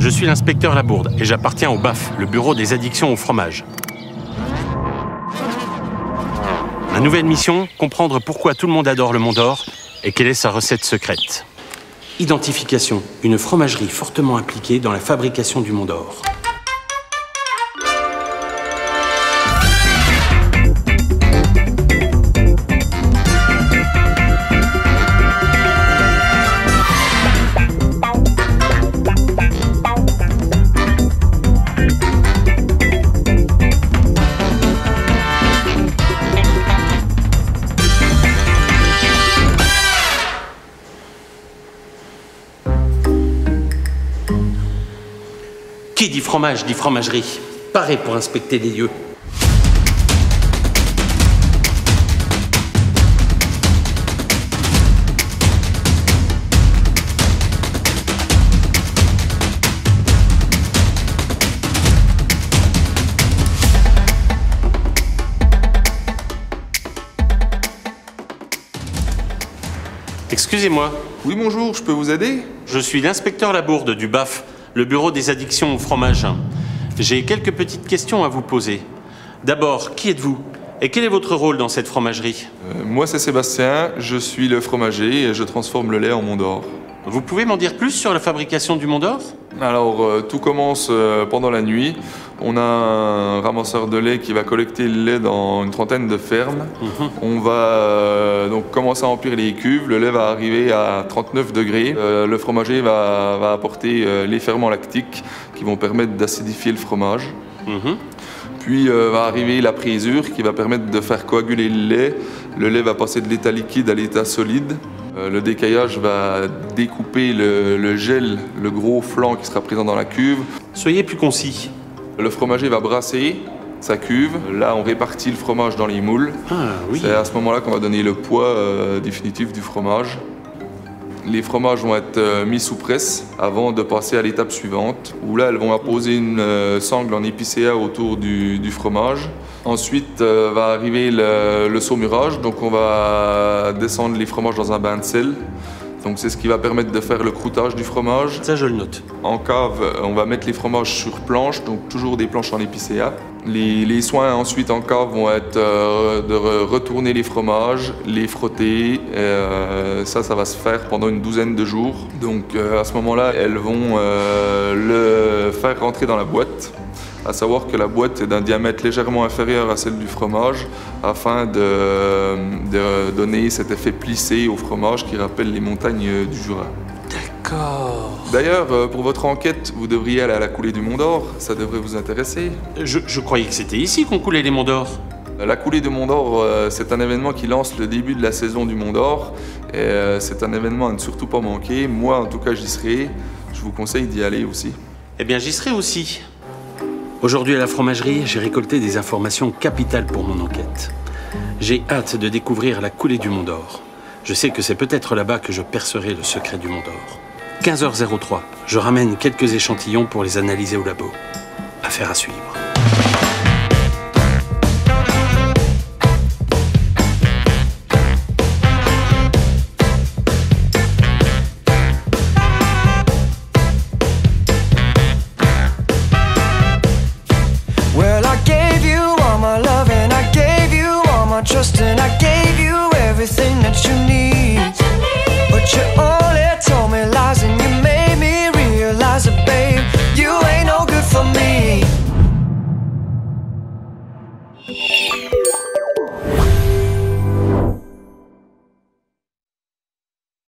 Je suis l'inspecteur Labourde et j'appartiens au BAF, le bureau des addictions au fromage. Ma nouvelle mission, comprendre pourquoi tout le monde adore le Mont d'Or et quelle est sa recette secrète. Identification, une fromagerie fortement impliquée dans la fabrication du Mont d'Or. Qui dit fromage dit fromagerie. Paré pour inspecter les lieux. Excusez-moi. Oui, bonjour, je peux vous aider? Je suis l'inspecteur Labourde du BAF, le bureau des addictions au fromage. J'ai quelques petites questions à vous poser. D'abord, qui êtes-vous? Et quel est votre rôle dans cette fromagerie? Moi, c'est Sébastien, je suis le fromager et je transforme le lait en Mont d'Or. Vous pouvez m'en dire plus sur la fabrication du Mont d'Or? Alors, tout commence pendant la nuit. On a un ramasseur de lait qui va collecter le lait dans une trentaine de fermes. On va donc commencer à remplir les cuves. Le lait va arriver à 39 degrés. Le fromager va apporter les ferments lactiques qui vont permettre d'acidifier le fromage. Puis va arriver la présure qui va permettre de faire coaguler le lait. Le lait va passer de l'état liquide à l'état solide. Le décaillage va découper le gel, le gros flan qui sera présent dans la cuve. Soyez plus concis. Le fromager va brasser sa cuve. Là, on répartit le fromage dans les moules. Ah oui. C'est à ce moment-là qu'on va donner le poids définitif du fromage. Les fromages vont être mis sous presse avant de passer à l'étape suivante, où là, elles vont apposer une sangle en épicéa autour du fromage. Ensuite va arriver le saumurage, donc on va descendre les fromages dans un bain de sel. Donc c'est ce qui va permettre de faire le croûtage du fromage. Ça, je le note. En cave, on va mettre les fromages sur planches, donc toujours des planches en épicéa. Les soins ensuite en cave vont être de retourner les fromages, les frotter. Ça va se faire pendant une douzaine de jours. Donc à ce moment-là, elles vont le faire rentrer dans la boîte. À savoir que la boîte est d'un diamètre légèrement inférieur à celle du fromage afin de donner cet effet plissé au fromage qui rappelle les montagnes du Jura. D'accord. D'ailleurs, pour votre enquête, vous devriez aller à la coulée du Mont d'Or, ça devrait vous intéresser. Je croyais que c'était ici qu'on coulait les Monts d'Or. La coulée du Mont d'Or, c'est un événement qui lance le début de la saison du Mont d'Or. C'est un événement à ne surtout pas manquer. Moi, en tout cas, j'y serai. Je vous conseille d'y aller aussi. Eh bien, j'y serai aussi. Aujourd'hui, à la fromagerie, j'ai récolté des informations capitales pour mon enquête. J'ai hâte de découvrir la coulée du Mont d'Or. Je sais que c'est peut-être là-bas que je percerai le secret du Mont d'Or. 15h03, je ramène quelques échantillons pour les analyser au labo. Affaire à suivre. Trust and I gave you everything that you need. But you only told me lies and you made me realize that, babe, you ain't no good for me.